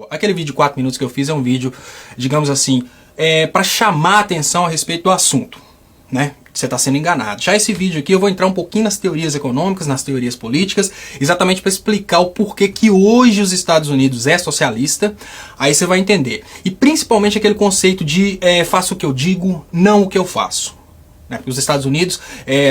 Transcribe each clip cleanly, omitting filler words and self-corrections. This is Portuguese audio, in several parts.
Aquele vídeo de 4 minutos que eu fiz é um vídeo, digamos assim, para chamar a atenção a respeito do assunto, né? Você está sendo enganado. Já esse vídeo aqui eu vou entrar um pouquinho nas teorias econômicas, nas teorias políticas, exatamente para explicar o porquê que hoje os Estados Unidos é socialista. Aí você vai entender. E principalmente aquele conceito de faço o que eu digo, não o que eu faço. Né? Os Estados Unidos,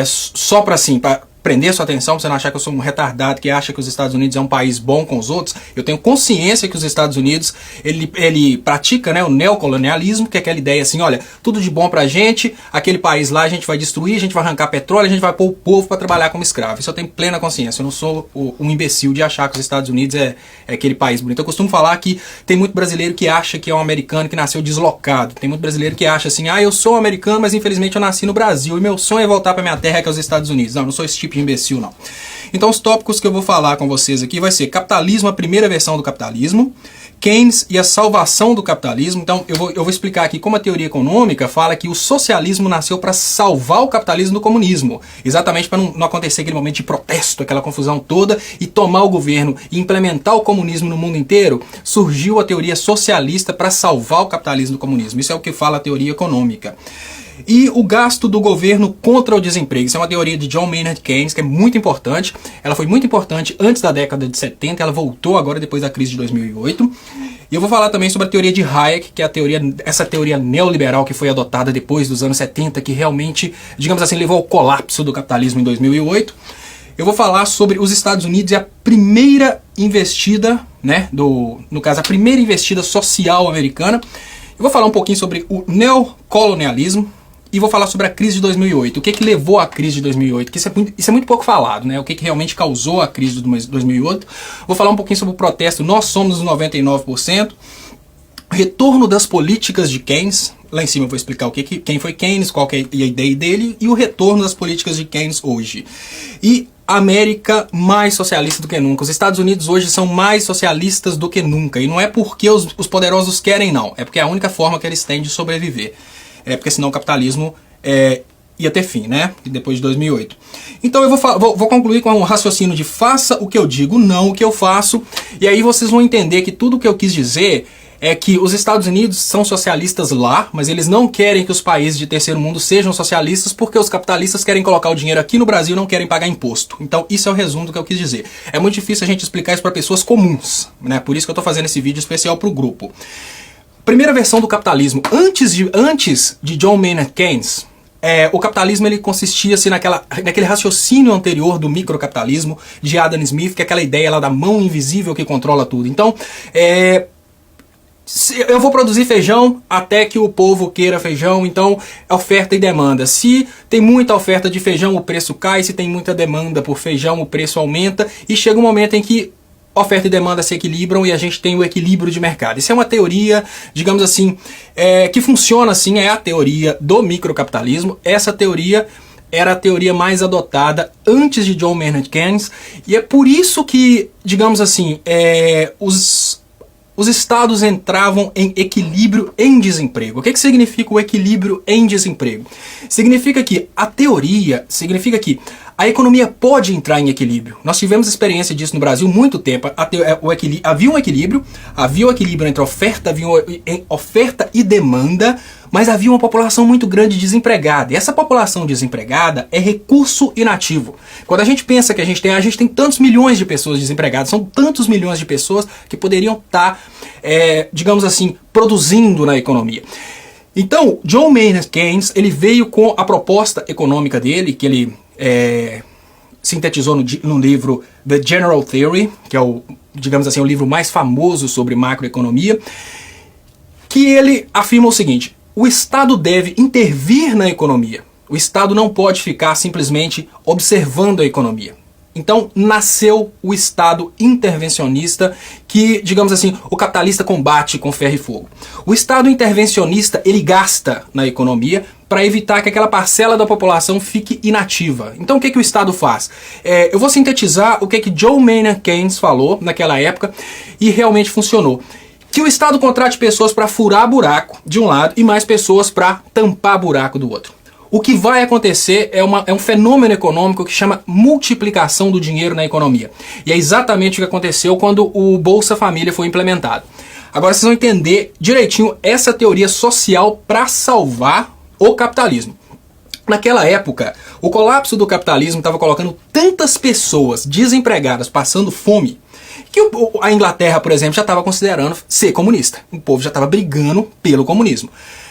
só para assim, para prender sua atenção, pra você não achar que eu sou um retardado que acha que os Estados Unidos é um país bom com os outros, eu tenho consciência que os Estados Unidos, ele pratica, né, o neocolonialismo, que é aquela ideia assim, olha, tudo de bom pra gente, aquele país lá a gente vai destruir, a gente vai arrancar petróleo, a gente vai pôr o povo para trabalhar como escravo. Isso eu tenho plena consciência, eu não sou um imbecil de achar que os Estados Unidos é aquele país bonito. Eu costumo falar que tem muito brasileiro que acha que é um americano que nasceu deslocado, tem muito brasileiro que acha assim, eu sou um americano, mas infelizmente eu nasci no Brasil, e meu sonho é voltar pra minha terra, que é os Estados Unidos. Não sou esse tipo de imbecil, não. Então os tópicos que eu vou falar com vocês aqui vai ser capitalismo, a primeira versão do capitalismo, Keynes e a salvação do capitalismo. Então eu vou explicar aqui como a teoria econômica fala que o socialismo nasceu para salvar o capitalismo do comunismo, exatamente para não acontecer aquele momento de protesto, aquela confusão toda, e tomar o governo e implementar o comunismo no mundo inteiro. Surgiu a teoria socialista para salvar o capitalismo do comunismo. Isso é o que fala a teoria econômica. E o gasto do governo contra o desemprego. Isso é uma teoria de John Maynard Keynes, que é muito importante. Ela foi muito importante antes da década de 70, ela voltou agora depois da crise de 2008. E eu vou falar também sobre a teoria de Hayek, que é essa teoria neoliberal que foi adotada depois dos anos 70, que realmente, digamos assim, levou ao colapso do capitalismo em 2008. Eu vou falar sobre os Estados Unidos e a primeira investida, né, no caso, a primeira investida social americana. Eu vou falar um pouquinho sobre o neocolonialismo. E vou falar sobre a crise de 2008, o que levou à crise de 2008, que isso é muito pouco falado, né? O que realmente causou a crise de 2008. Vou falar um pouquinho sobre o protesto Nós Somos os 99%, retorno das políticas de Keynes, lá em cima eu vou explicar quem foi Keynes, qual que é a ideia dele, e o retorno das políticas de Keynes hoje. E a América mais socialista do que nunca. Os Estados Unidos hoje são mais socialistas do que nunca, e não é porque os poderosos querem, não, é porque é a única forma que eles têm de sobreviver. Porque senão o capitalismo ia ter fim, né? Depois de 2008. Então eu vou concluir com um raciocínio de faça o que eu digo, não o que eu faço. E aí vocês vão entender que tudo o que eu quis dizer é que os Estados Unidos são socialistas lá, mas eles não querem que os países de terceiro mundo sejam socialistas porque os capitalistas querem colocar o dinheiro aqui no Brasil e não querem pagar imposto. Então isso é o resumo do que eu quis dizer. É muito difícil a gente explicar isso para pessoas comuns, né? Por isso que eu estou fazendo esse vídeo especial para o grupo. Primeira versão do capitalismo. Antes de John Maynard Keynes, o capitalismo ele consistia assim, naquele raciocínio anterior do microcapitalismo de Adam Smith, que é aquela ideia lá da mão invisível que controla tudo. Então, eu vou produzir feijão até que o povo queira feijão, então oferta e demanda. Se tem muita oferta de feijão, o preço cai, se tem muita demanda por feijão, o preço aumenta, e chega um momento em que oferta e demanda se equilibram e a gente tem o equilíbrio de mercado. Isso é uma teoria, digamos assim, que funciona assim, é a teoria do microcapitalismo. Essa teoria era a teoria mais adotada antes de John Maynard Keynes, e é por isso que, digamos assim, os estados entravam em equilíbrio em desemprego. O que significa o equilíbrio em desemprego? Significa que a economia pode entrar em equilíbrio. Nós tivemos experiência disso no Brasil há muito tempo. Havia um equilíbrio entre oferta e demanda, mas havia uma população muito grande desempregada. E essa população desempregada é recurso inativo. Quando a gente pensa que a gente tem tantos milhões de pessoas desempregadas, são tantos milhões de pessoas que poderiam estar, digamos assim, produzindo na economia. Então, John Maynard Keynes, ele veio com a proposta econômica dele, que ele sintetizou no livro The General Theory, que é digamos assim, o livro mais famoso sobre macroeconomia, que ele afirma o seguinte: o Estado deve intervir na economia. O Estado não pode ficar simplesmente observando a economia. Então nasceu o Estado intervencionista que, digamos assim, o capitalista combate com ferro e fogo. O Estado intervencionista, ele gasta na economia para evitar que aquela parcela da população fique inativa. Então o que o Estado faz? Eu vou sintetizar o que John Maynard Keynes falou naquela época e realmente funcionou. Que o Estado contrate pessoas para furar buraco de um lado e mais pessoas para tampar buraco do outro. o que vai acontecer é um fenômeno econômico que chama multiplicação do dinheiro na economia. E é exatamente o que aconteceu quando o Bolsa Família foi implementado. Agora vocês vão entender direitinho essa teoria social para salvar o capitalismo. Naquela época, o colapso do capitalismo estava colocando tantas pessoas desempregadas, passando fome, que a Inglaterra, por exemplo, já estava considerando ser comunista. O povo já estava brigando pelo comunismo.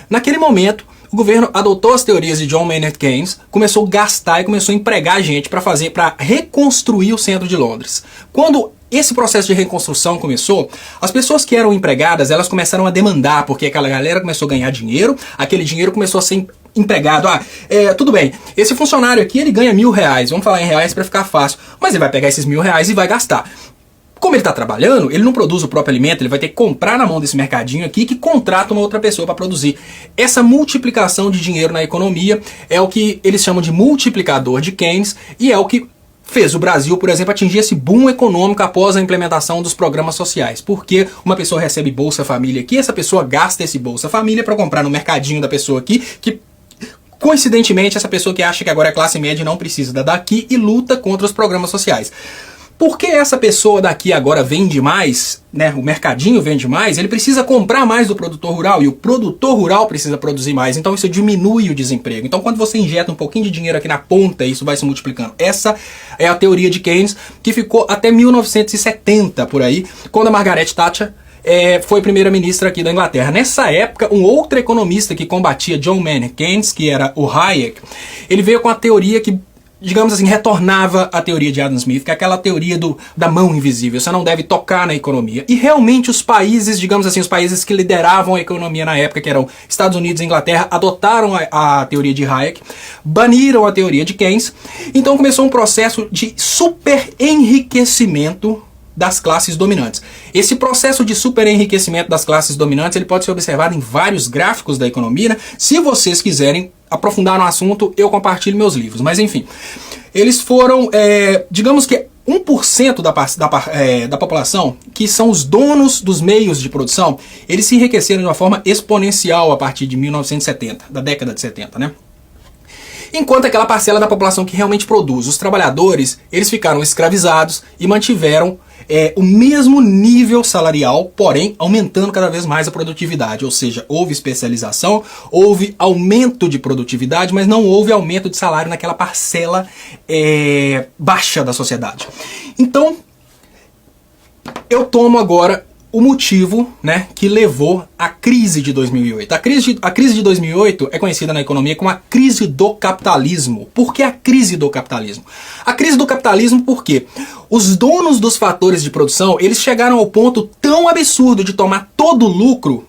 Naquele momento, o governo adotou as teorias de John Maynard Keynes, começou a gastar e começou a empregar gente para reconstruir o centro de Londres. Quando esse processo de reconstrução começou, as pessoas que eram empregadas, elas começaram a demandar, porque aquela galera começou a ganhar dinheiro, aquele dinheiro começou a ser empregado. Tudo bem, esse funcionário aqui ele ganha R$1.000, vamos falar em reais para ficar fácil, mas ele vai pegar esses R$1.000 e vai gastar. Como ele está trabalhando, ele não produz o próprio alimento, ele vai ter que comprar na mão desse mercadinho aqui que contrata uma outra pessoa para produzir. Essa multiplicação de dinheiro na economia é o que eles chamam de multiplicador de Keynes e é o que fez o Brasil, por exemplo, atingir esse boom econômico após a implementação dos programas sociais. Porque uma pessoa recebe Bolsa Família aqui, essa pessoa gasta esse Bolsa Família para comprar no mercadinho da pessoa aqui, que coincidentemente essa pessoa que acha que agora é classe média não precisa da daqui e luta contra os programas sociais. Porque essa pessoa daqui agora vende mais, né, o mercadinho vende mais, ele precisa comprar mais do produtor rural e o produtor rural precisa produzir mais, então isso diminui o desemprego. Então quando você injeta um pouquinho de dinheiro aqui na ponta, isso vai se multiplicando. Essa é a teoria de Keynes, que ficou até 1970 por aí, quando a Margaret Thatcher foi primeira-ministra aqui da Inglaterra. Nessa época, um outro economista que combatia John Maynard Keynes, que era o Hayek, ele veio com a teoria que, digamos assim, retornava à teoria de Adam Smith, que é aquela teoria da mão invisível, você não deve tocar na economia. E realmente os países, digamos assim, os países que lideravam a economia na época, que eram Estados Unidos e Inglaterra, adotaram a teoria de Hayek, baniram a teoria de Keynes, então começou um processo de super enriquecimento das classes dominantes. Esse processo de super enriquecimento das classes dominantes, ele pode ser observado em vários gráficos da economia, né? Se vocês quiserem aprofundar no assunto, eu compartilho meus livros. Mas enfim, eles foram, digamos que 1% da população, que são os donos dos meios de produção, eles se enriqueceram de uma forma exponencial a partir de 1970, da década de 70, né? Enquanto aquela parcela da população que realmente produz, os trabalhadores, eles ficaram escravizados e mantiveram o mesmo nível salarial, porém aumentando cada vez mais a produtividade. Ou seja, houve especialização, houve aumento de produtividade, mas não houve aumento de salário naquela parcela baixa da sociedade. Então, eu tomo agora o motivo, né, que levou à crise de 2008. A crise de 2008 é conhecida na economia como a crise do capitalismo. Por que a crise do capitalismo? A crise do capitalismo porque os donos dos fatores de produção, eles chegaram ao ponto tão absurdo de tomar todo o lucro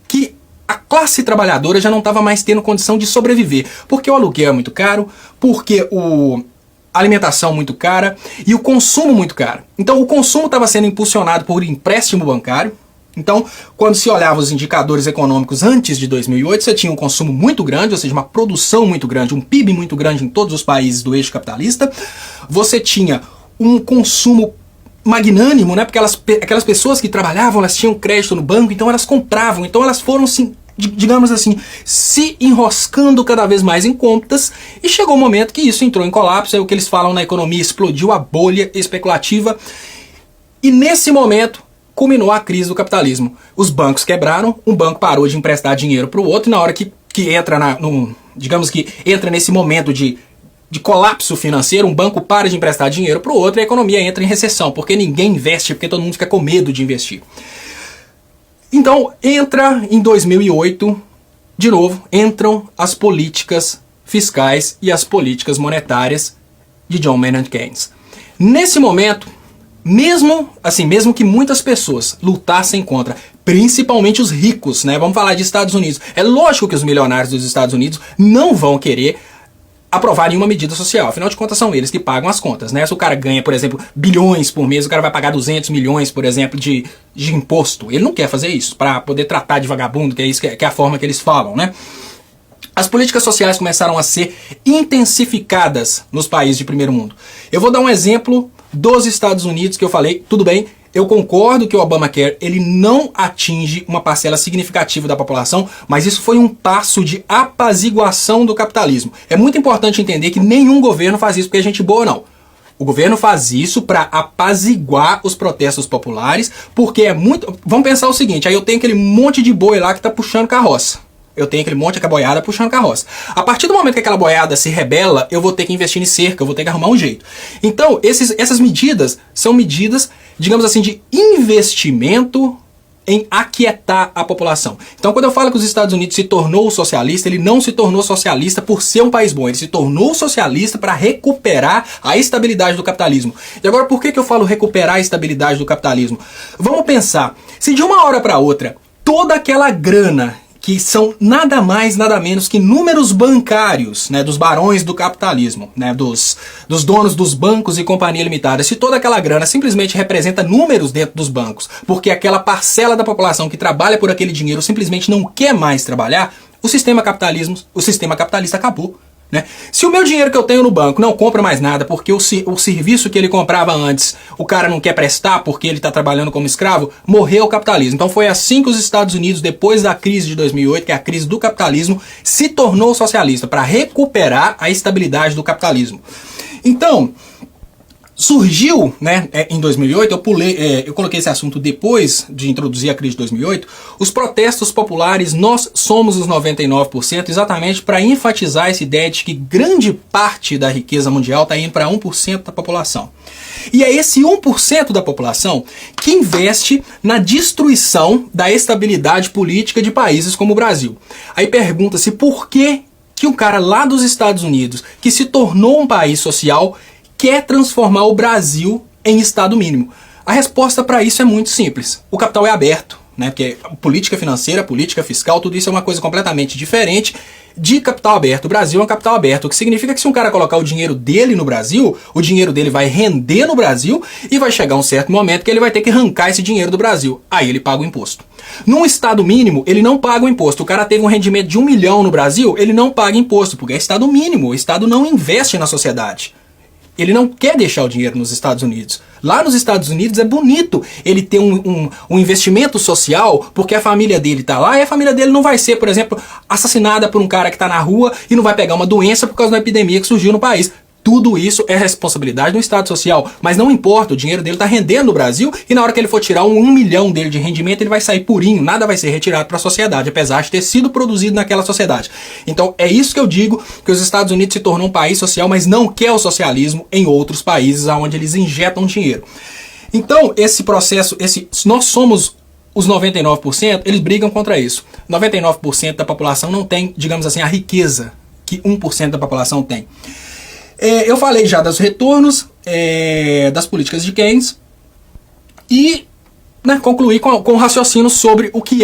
que a classe trabalhadora já não estava mais tendo condição de sobreviver. Porque o aluguel é muito caro, porque a alimentação muito cara e o consumo muito caro. Então o consumo estava sendo impulsionado por empréstimo bancário. Então, quando se olhava os indicadores econômicos antes de 2008, você tinha um consumo muito grande, ou seja, uma produção muito grande, um PIB muito grande em todos os países do eixo capitalista. Você tinha um consumo magnânimo, né? Porque aquelas pessoas que trabalhavam, elas tinham crédito no banco, então elas compravam, então elas foram digamos assim, se enroscando cada vez mais em contas, e chegou um momento que isso entrou em colapso, é o que eles falam na economia, explodiu a bolha especulativa, e nesse momento culminou a crise do capitalismo. Os bancos quebraram, um banco parou de emprestar dinheiro para o outro, e na hora que entra digamos que entra nesse momento de colapso financeiro, um banco para de emprestar dinheiro para o outro e a economia entra em recessão, porque ninguém investe, porque todo mundo fica com medo de investir. Então, entra em 2008, de novo, entram as políticas fiscais e as políticas monetárias de John Maynard Keynes. Nesse momento, mesmo que muitas pessoas lutassem contra, principalmente os ricos, né? Vamos falar de Estados Unidos. É lógico que os milionários dos Estados Unidos não vão querer aprovar nenhuma medida social. Afinal de contas, são eles que pagam as contas, né? Se o cara ganha, por exemplo, bilhões por mês, o cara vai pagar 200 milhões, por exemplo, de imposto. Ele não quer fazer isso para poder tratar de vagabundo, que é isso que é a forma que eles falam, né? As políticas sociais começaram a ser intensificadas nos países de primeiro mundo. Eu vou dar um exemplo dos Estados Unidos, que eu falei, tudo bem, Eu concordo que o Obamacare ele não atinge uma parcela significativa da população, mas isso foi um passo de apaziguação do capitalismo. É muito importante entender que nenhum governo faz isso porque é gente boa, não. O governo faz isso para apaziguar os protestos populares, porque é muito... Vamos pensar o seguinte, aí eu tenho aquele monte de boi lá que está puxando carroça. Eu tenho aquele monte de boiada puxando carroça. A partir do momento que aquela boiada se rebela, eu vou ter que investir em cerca, eu vou ter que arrumar um jeito. Então, essas medidas são medidas, digamos assim, de investimento em aquietar a população. Então, quando eu falo que os Estados Unidos se tornou socialista, ele não se tornou socialista por ser um país bom, ele se tornou socialista para recuperar a estabilidade do capitalismo. E agora, por que eu falo recuperar a estabilidade do capitalismo? Vamos pensar, se de uma hora para outra, toda aquela grana que são nada mais, nada menos que números bancários, né, dos barões do capitalismo, né, dos donos dos bancos e companhia limitada. Se toda aquela grana simplesmente representa números dentro dos bancos, porque aquela parcela da população que trabalha por aquele dinheiro simplesmente não quer mais trabalhar, o sistema capitalista acabou. Né? Se o meu dinheiro que eu tenho no banco não compra mais nada porque o serviço que ele comprava antes o cara não quer prestar porque ele está trabalhando como escravo, morreu o capitalismo. Então foi assim que os Estados Unidos, depois da crise de 2008, que é a crise do capitalismo, se tornou socialista, para recuperar a estabilidade do capitalismo. Então, surgiu, né, em 2008, eu coloquei esse assunto depois de introduzir a crise de 2008, os protestos populares, nós somos os 99%, exatamente para enfatizar essa ideia de que grande parte da riqueza mundial está indo para 1% da população. E é esse 1% da população que investe na destruição da estabilidade política de países como o Brasil. Aí pergunta-se por que um cara lá dos Estados Unidos, que se tornou um país social, quer transformar o Brasil em Estado mínimo. A resposta para isso é muito simples. O capital é aberto, né? Porque política financeira, política fiscal, tudo isso é uma coisa completamente diferente de capital aberto. O Brasil é um capital aberto, o que significa que se um cara colocar o dinheiro dele no Brasil, o dinheiro dele vai render no Brasil e vai chegar um certo momento que ele vai ter que arrancar esse dinheiro do Brasil. Aí ele paga o imposto. Num Estado mínimo, ele não paga o imposto. O cara teve um rendimento de 1 milhão no Brasil, ele não paga imposto, porque é Estado mínimo. O Estado não investe na sociedade. Ele não quer deixar o dinheiro nos Estados Unidos. Lá nos Estados Unidos é bonito ele ter um investimento social, porque a família dele está lá e a família dele não vai ser, por exemplo, assassinada por um cara que está na rua e não vai pegar uma doença por causa da epidemia que surgiu no país. Tudo isso é responsabilidade do Estado social, mas não importa, o dinheiro dele está rendendo no Brasil e na hora que ele for tirar 1 milhão dele de rendimento, ele vai sair purinho, nada vai ser retirado para a sociedade, apesar de ter sido produzido naquela sociedade. Então é isso que eu digo, que os Estados Unidos se tornou um país social, mas não quer o socialismo em outros países onde eles injetam dinheiro. Então esse processo, nós somos os 99%, eles brigam contra isso. 99% da população não tem, digamos assim, a riqueza que 1% da população tem. Eu falei já dos retornos, das políticas de Keynes e, né, concluí com um raciocínio sobre o que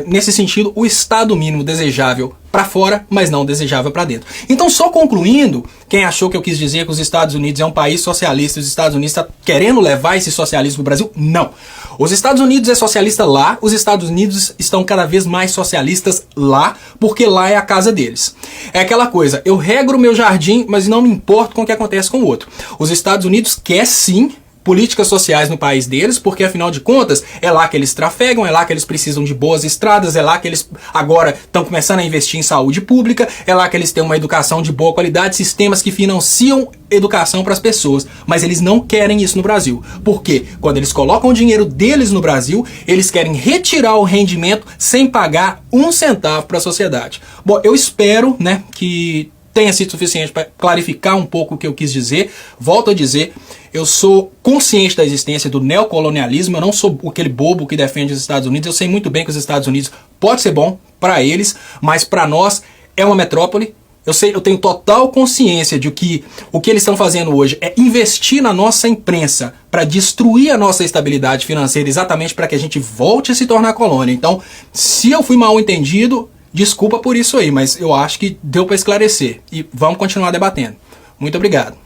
nesse sentido, o Estado mínimo desejável para fora, mas não desejável para dentro. Então, só concluindo, quem achou que eu quis dizer que os Estados Unidos é um país socialista e os Estados Unidos está querendo levar esse socialismo para o Brasil, não. Os Estados Unidos é socialista lá, os Estados Unidos estão cada vez mais socialistas lá, porque lá é a casa deles. É aquela coisa, eu regro o meu jardim, mas não me importo com o que acontece com o outro. Os Estados Unidos quer sim políticas sociais no país deles, porque afinal de contas é lá que eles trafegam, é lá que eles precisam de boas estradas, é lá que eles agora estão começando a investir em saúde pública, é lá que eles têm uma educação de boa qualidade, sistemas que financiam educação para as pessoas, mas eles não querem isso no Brasil. Porque quando eles colocam o dinheiro deles no Brasil, eles querem retirar o rendimento sem pagar 1 centavo para a sociedade. Bom, eu espero, né, que tenha sido suficiente para clarificar um pouco o que eu quis dizer. Volto a dizer, eu sou consciente da existência do neocolonialismo, eu não sou aquele bobo que defende os Estados Unidos, eu sei muito bem que os Estados Unidos pode ser bom para eles, mas para nós é uma metrópole. Eu tenho total consciência de que o que eles estão fazendo hoje é investir na nossa imprensa para destruir a nossa estabilidade financeira, exatamente para que a gente volte a se tornar colônia. Então, se eu fui mal entendido, desculpa por isso aí, mas eu acho que deu para esclarecer. E vamos continuar debatendo. Muito obrigado.